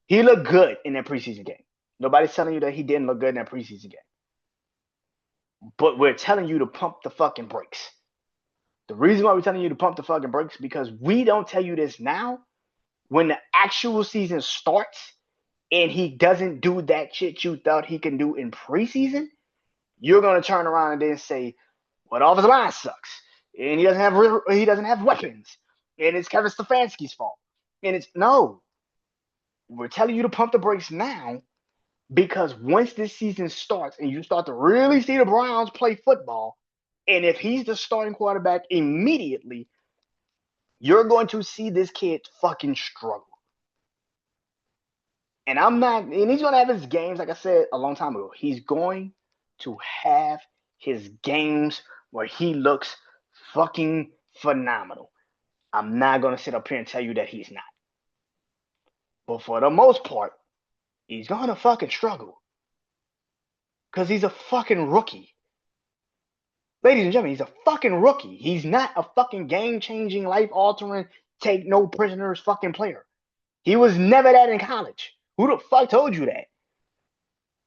He looked good in that preseason game. Nobody's telling you that he didn't look good in that preseason game. But we're telling you to pump the fucking brakes. The reason why we're telling you to pump the fucking brakes because we don't tell you this now. When the actual season starts and he doesn't do that shit you thought he can do in preseason, you're gonna turn around and then say, "Well, the offensive line sucks, and he doesn't have weapons, and it's Kevin Stefanski's fault." And it's no, we're telling you to pump the brakes now because once this season starts and you start to really see the Browns play football, and if he's the starting quarterback immediately, you're going to see this kid fucking struggle. And he's going to have his games, like I said a long time ago. He's going to have his games where he looks fucking phenomenal. I'm not going to sit up here and tell you that he's not. But for the most part, he's going to fucking struggle. Because he's a fucking rookie. Ladies and gentlemen, he's a fucking rookie. He's not a fucking game-changing, life-altering, take no prisoners fucking player. He was never that in college. Who the fuck told you that?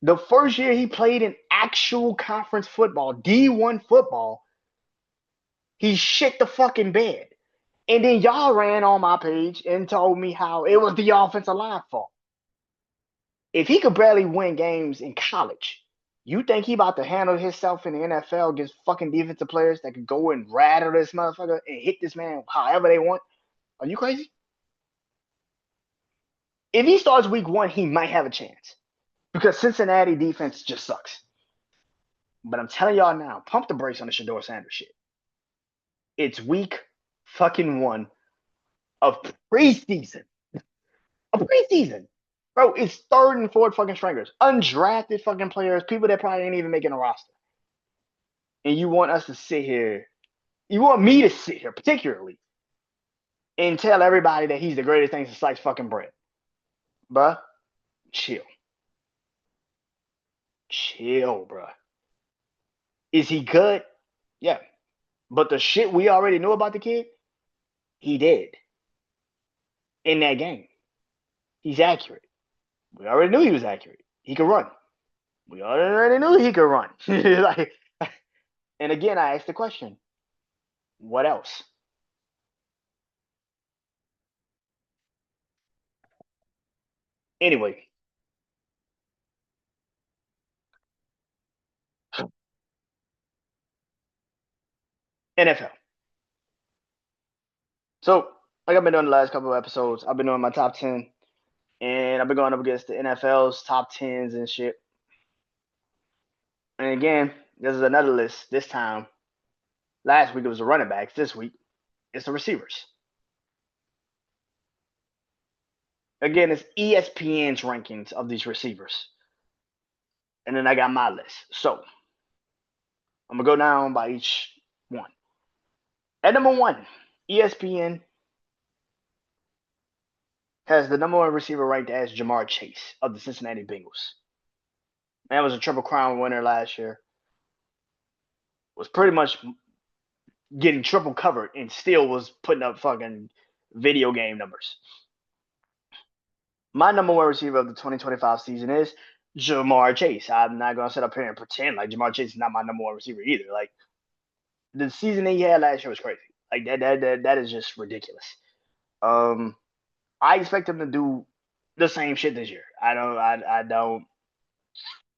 The first year he played in actual conference football, D1 football, he shit the fucking bed. And then y'all ran on my page and told me how it was the offensive line fault. If he could barely win games in college, you think he about to handle himself in the NFL against fucking defensive players that could go and rattle this motherfucker and hit this man however they want? Are you crazy? If he starts week 1, he might have a chance because Cincinnati defense just sucks. But I'm telling y'all now, pump the brakes on the Shedeur Sanders shit. It's week fucking 1 of preseason. A preseason. Bro, it's third and fourth fucking stringers. Undrafted fucking players, people that probably ain't even making a roster. And you want us to sit here, you want me to sit here particularly and tell everybody that he's the greatest thing since sliced fucking bread. Bruh, chill. Chill, bruh. Is he good? Yeah. But the shit we already knew about the kid, he did. In that game. He's accurate. We already knew he was accurate. He could run. We already knew he could run. Like, and again, I asked the question, what else? Anyway, NFL. So, like I've been doing the last couple of episodes, I've been doing my top 10, and I've been going up against the NFL's top 10s and shit. And again, this is another list. This time, last week it was the running backs. This week, it's the receivers. Again, it's ESPN's rankings of these receivers. And then I got my list. So, I'm going to go down by each one. At number 1, ESPN has the number 1 receiver ranked as Jamar Chase of the Cincinnati Bengals. Man was a Triple Crown winner last year. Was pretty much getting triple covered and still was putting up fucking video game numbers. My number 1 receiver of the 2025 season is Jamar Chase. I'm not going to sit up here and pretend like Jamar Chase is not my number 1 receiver either. Like, the season that he had last year was crazy. Like, that is just ridiculous. I expect him to do the same shit this year. I don't.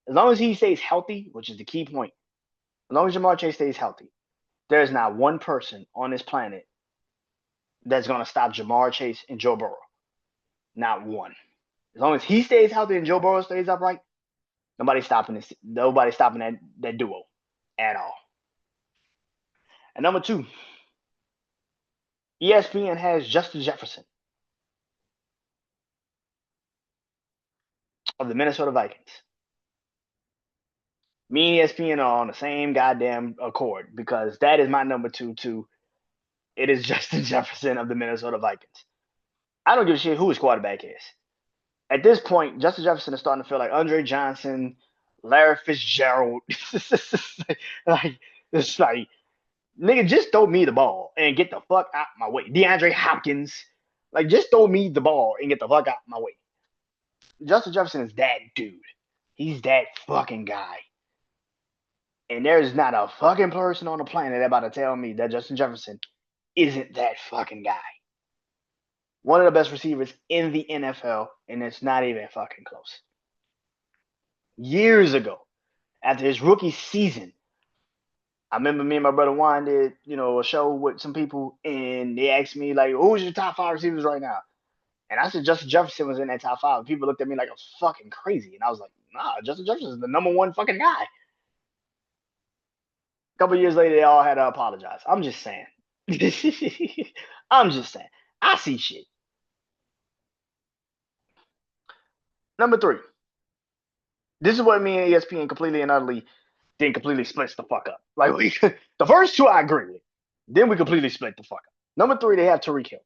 As long as he stays healthy, which is the key point, as long as Jamar Chase stays healthy, there's not one person on this planet that's going to stop Jamar Chase and Joe Burrow. Not one. As long as he stays healthy and Joe Burrow stays upright, nobody's stopping this. Nobody's stopping that duo at all. And number 2, ESPN has Justin Jefferson. of the Minnesota Vikings. Me and ESPN are on the same goddamn accord because that is my number two too. It is Justin Jefferson of the Minnesota Vikings. I don't give a shit who his quarterback is. At this point, Justin Jefferson is starting to feel like Andre Johnson, Larry Fitzgerald. like it's like nigga, just throw me the ball and get the fuck out my way. DeAndre Hopkins, like just throw me the ball and get the fuck out my way. Justin Jefferson is that dude. He's that fucking guy. And there's not a fucking person on the planet about to tell me that Justin Jefferson isn't that fucking guy. One of the best receivers in the NFL, and it's not even fucking close. Years ago, after his rookie season, I remember me and my brother Juan did, a show with some people, and they asked me, like, who's your top 5 receivers right now? And I said Justin Jefferson was in that top 5. People looked at me like I was fucking crazy. And I was like, nah, Justin Jefferson is the number one fucking guy. A couple years later, they all had to apologize. I'm just saying. I'm just saying. I see shit. Number 3. This is what me and ESPN completely and utterly then completely splits the fuck up. Like the first 2 I agree with. Then we completely split the fuck up. Number 3, they have Tyreek Hill.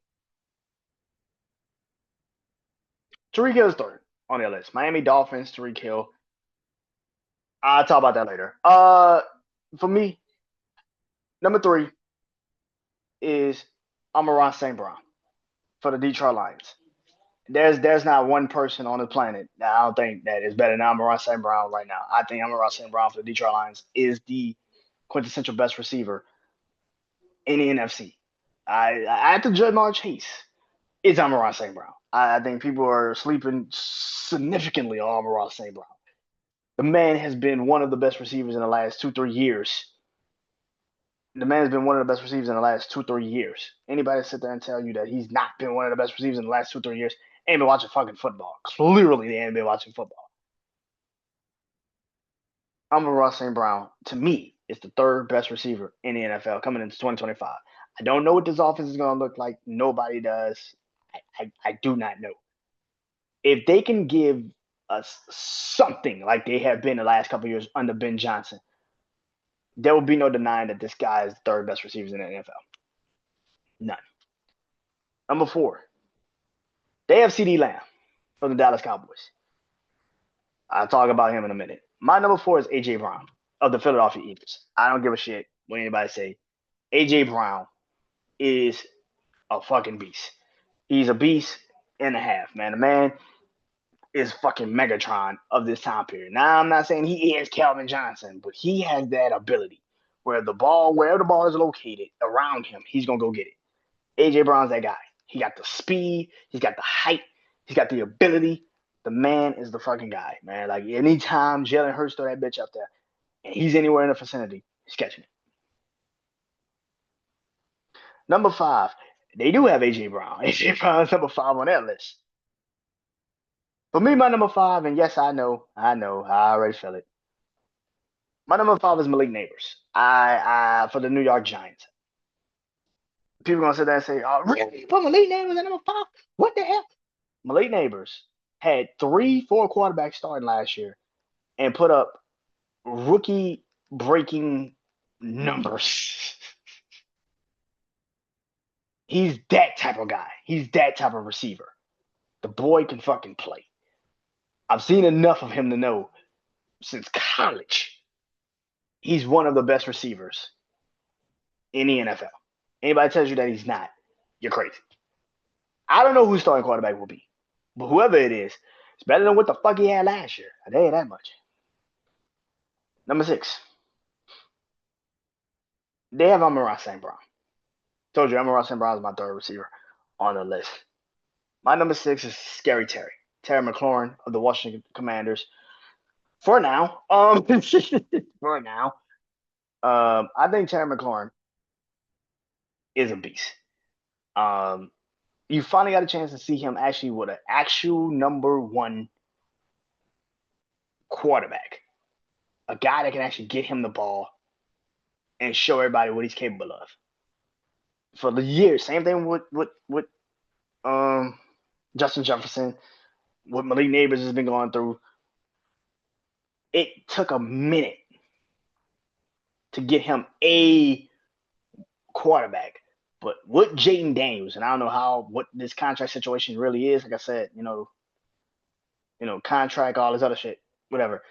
Tyreek Hill is 3rd on their list. Miami Dolphins, Tyreek Hill. I'll talk about that later. For me, number 3 is Amon-Ra St. Brown for the Detroit Lions. There's not one person on the planet that I don't think that is better than Amon-Ra St. Brown right now. I think Amon-Ra St. Brown for the Detroit Lions is the quintessential best receiver in the NFC. After Jamar Chase, it's Amon-Ra St. Brown. I think people are sleeping significantly on Amon-Ra St. Brown. The man has been one of the best receivers in the last 2-3 years. The man has been one of the best receivers in the last 2-3 years. Anybody sit there and tell you that he's not been one of the best receivers in the last 2-3 years ain't been watching fucking football. Clearly, they ain't been watching football. Amon-Ra St. Brown, to me, is the 3rd best receiver in the NFL coming into 2025. I don't know what this offense is going to look like. Nobody does. I do not know. If they can give us something like they have been the last couple of years under Ben Johnson, there will be no denying that this guy is the 3rd best receiver in the NFL. None. Number 4, they have CeeDee Lamb from the Dallas Cowboys. I'll talk about him in a minute. My number 4 is A.J. Brown of the Philadelphia Eagles. I don't give a shit what anybody say. A.J. Brown is a fucking beast. He's a beast and a half, man. The man is fucking Megatron of this time period. Now, I'm not saying he is Calvin Johnson, but he has that ability where wherever the ball is located around him, he's going to go get it. A.J. Brown's that guy. He got the speed. He's got the height. He's got the ability. The man is the fucking guy, man. Like, anytime Jalen Hurts throw that bitch up there and he's anywhere in the vicinity, he's catching it. Number 5, they do have A.J. Brown. A.J. Brown is number 5 on that list. For me, my number 5, and yes, I know, I already feel it. My number 5 is Malik Neighbors. For the New York Giants. People are gonna sit there and say, "Oh, really? Put Malik Neighbors at number 5? What the hell?" Malik Neighbors had 3-4 quarterbacks starting last year and put up rookie-breaking numbers. He's that type of guy. He's that type of receiver. The boy can fucking play. I've seen enough of him to know since college, he's one of the best receivers in the NFL. Anybody tells you that he's not, you're crazy. I don't know who starting quarterback will be, but whoever it is, it's better than what the fuck he had last year. I tell you that much. Number 6, they have Amon-Ra St. Brown. Told you Amon-Ra St. Brown is my 3rd receiver on the list. My number 6 is Scary Terry McLaurin of the Washington Commanders. For now, I think Terry McLaurin is a beast. You finally got a chance to see him actually with an actual number 1 quarterback, a guy that can actually get him the ball and show everybody what he's capable of. For the years, same thing with Justin Jefferson. what Malik Neighbors has been going through. It took a minute to get him a quarterback. But with Jaden Daniels, and I don't know what this contract situation really is. Like I said, contract, all this other shit, whatever.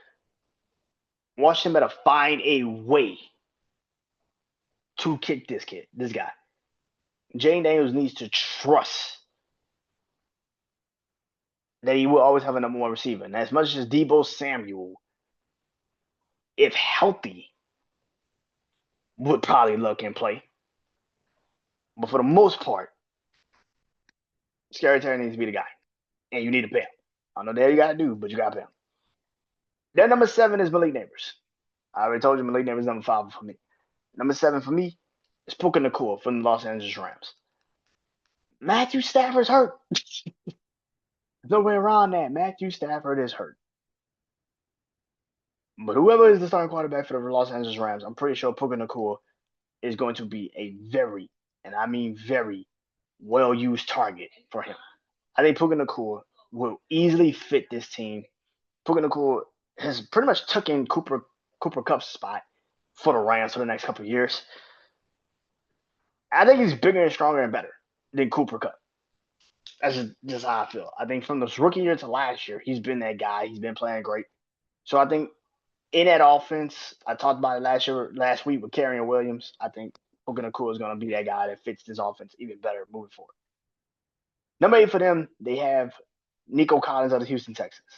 Washington better find a way to kick this guy. Jaden Daniels needs to trust that he will always have a number one receiver. And as much as Deebo Samuel, if healthy, would probably look and play. But for the most part, Scary Terry needs to be the guy. And you need to pay him. I don't know what you got to do, but you got to pay him. Their number 7 is Malik Neighbors. I already told you Malik Neighbors is number 5 for me. Number 7 for me is Puka Nacua from the Los Angeles Rams. Matthew Stafford's hurt. There's no way around that. Matthew Stafford is hurt. But whoever is the starting quarterback for the Los Angeles Rams, I'm pretty sure Puka Nacua is going to be a very, and I mean very, well-used target for him. I think Puka Nacua will easily fit this team. Puka Nacua has pretty much taken Cooper Kupp's spot for the Rams for the next couple of years. I think he's bigger and stronger and better than Cooper Kupp. That's just how I feel. I think from this rookie year to last year, he's been that guy. He's been playing great. So I think in that offense, I talked about it last week with Kerryon Williams. I think Puka Nacua is going to be that guy that fits this offense even better moving forward. Number 8 for them, they have Nico Collins of the Houston Texans.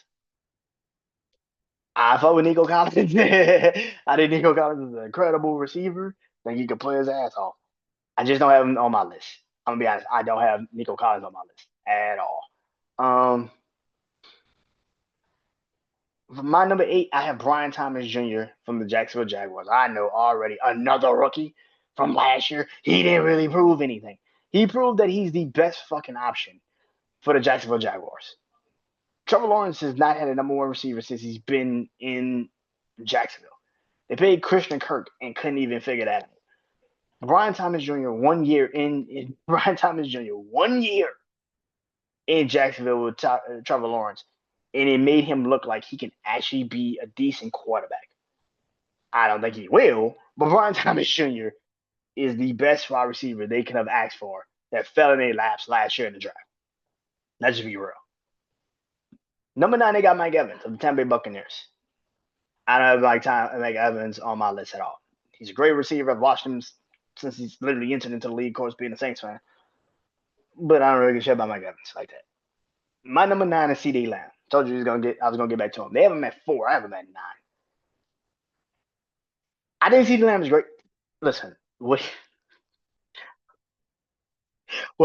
I fuck with Nico Collins. I think Nico Collins is an incredible receiver. I think he could play his ass off. I just don't have him on my list. I'm gonna be honest. I don't have Nico Collins on my list at all. For my number 8, I have Brian Thomas Jr. from the Jacksonville Jaguars. I know already another rookie from last year. He didn't really prove anything. He proved that he's the best fucking option for the Jacksonville Jaguars. Trevor Lawrence has not had a number one receiver since he's been in Jacksonville. They paid Christian Kirk and couldn't even figure that out. Brian Thomas Jr. 1 year in Brian Thomas Jr. 1 year in Jacksonville with Trevor Lawrence, and it made him look like he can actually be a decent quarterback. I don't think he will, but Brian Thomas Jr. is the best wide receiver they could have asked for that fell in their laps last year in the draft. Let's just be real. Number 9, they got Mike Evans of the Tampa Bay Buccaneers. I don't have Mike Evans on my list at all. He's a great receiver. I've watched him since he's literally entered into the league, of course, being a Saints fan. But I don't really give a shit about Mike Evans like that. My number 9 is CeeDee Lamb. Told you I was gonna get back to him. They have him at 4. I have him at 9. I think CeeDee Lamb is great. Listen, what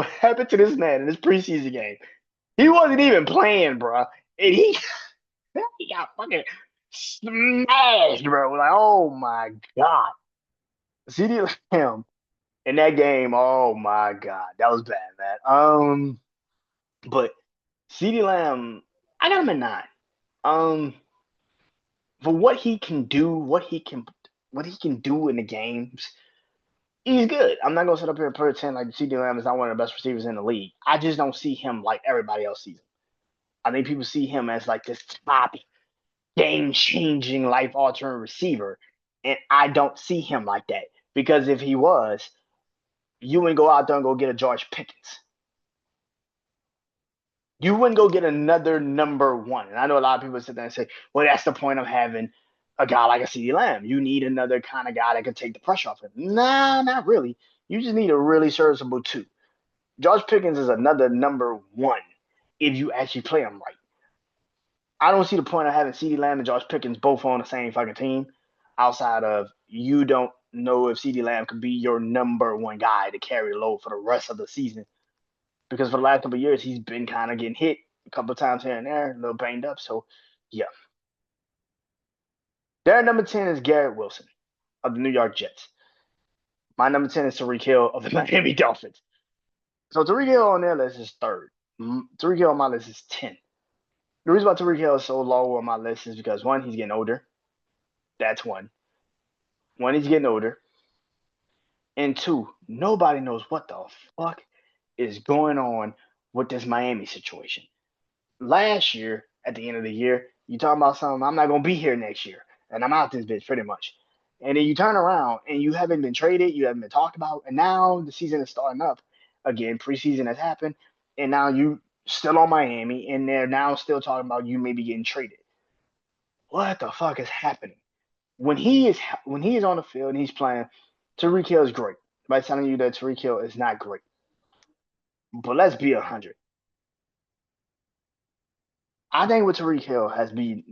happened to this man in this preseason game? He wasn't even playing, bro. And he got fucking smashed, bro. Like, oh my God. CeeDee Lamb in that game, oh my God. That was bad, man. But CeeDee Lamb, I got him at 9. For what he can do, what he can do in the games, he's good. I'm not gonna sit up here and pretend like CeeDee Lamb is not one of the best receivers in the league. I just don't see him like everybody else sees him. I think people see him as like this top game-changing, life-altering receiver, and I don't see him like that. Because if he was, you wouldn't go out there and go get a George Pickens. You wouldn't go get another number 1. And I know a lot of people sit there and say, well, that's the point of having a guy like a CeeDee Lamb. You need another kind of guy that can take the pressure off him. Nah, not really. You just need a really serviceable 2. George Pickens is another number 1 if you actually play him right. I don't see the point of having CeeDee Lamb and George Pickens both on the same fucking team outside of you don't know if CeeDee Lamb could be your number 1 guy to carry the load for the rest of the season. Because for the last couple of years, he's been kind of getting hit a couple of times here and there, a little banged up. So, yeah. Their number 10 is Garrett Wilson of the New York Jets. My number 10 is Tyreek Hill of the Miami Dolphins. So Tyreek Hill on their list is 3rd. Tyreek Hill on my list is 10. The reason why Tyreek Hill is so low on my list is because, 1, he's getting older. That's 1. 1, he's getting older. And 2, nobody knows what the fuck is going on with this Miami situation. last year at the end of the year, you talking about something, I'm not gonna be here next year, and I'm out this bitch pretty much. And then you turn around and you haven't been traded, you haven't been talked about, and now the season is starting up again. Preseason has happened, and now you still on Miami, and they're now still talking about you maybe getting traded. What the fuck is happening? When he is on the field and he's playing, Tyreek Hill is great. By telling you that Tyreek Hill is not great, but let's be 100. I think what Tariq Hill has been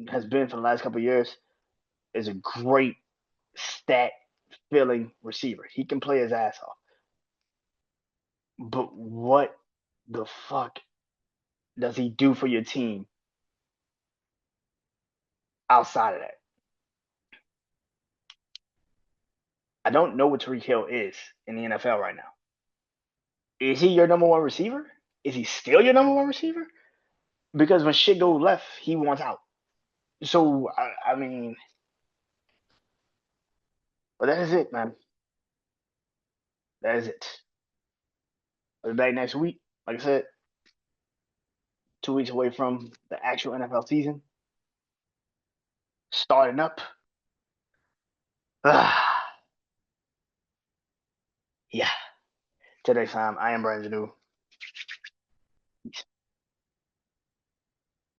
for the last couple of years is a great stat filling receiver. He can play his ass off. But what the fuck does he do for your team outside of that? I don't know what Tariq Hill is in the NFL right now. Is he your number one receiver? Is he still your number one receiver? Because when shit goes left, he wants out. So I mean, but that is it, man. That is it. I'll be back next week. Like I said, 2 weeks away from the actual NFL season starting up. Yeah. Till next time, I am Brandon Janeau.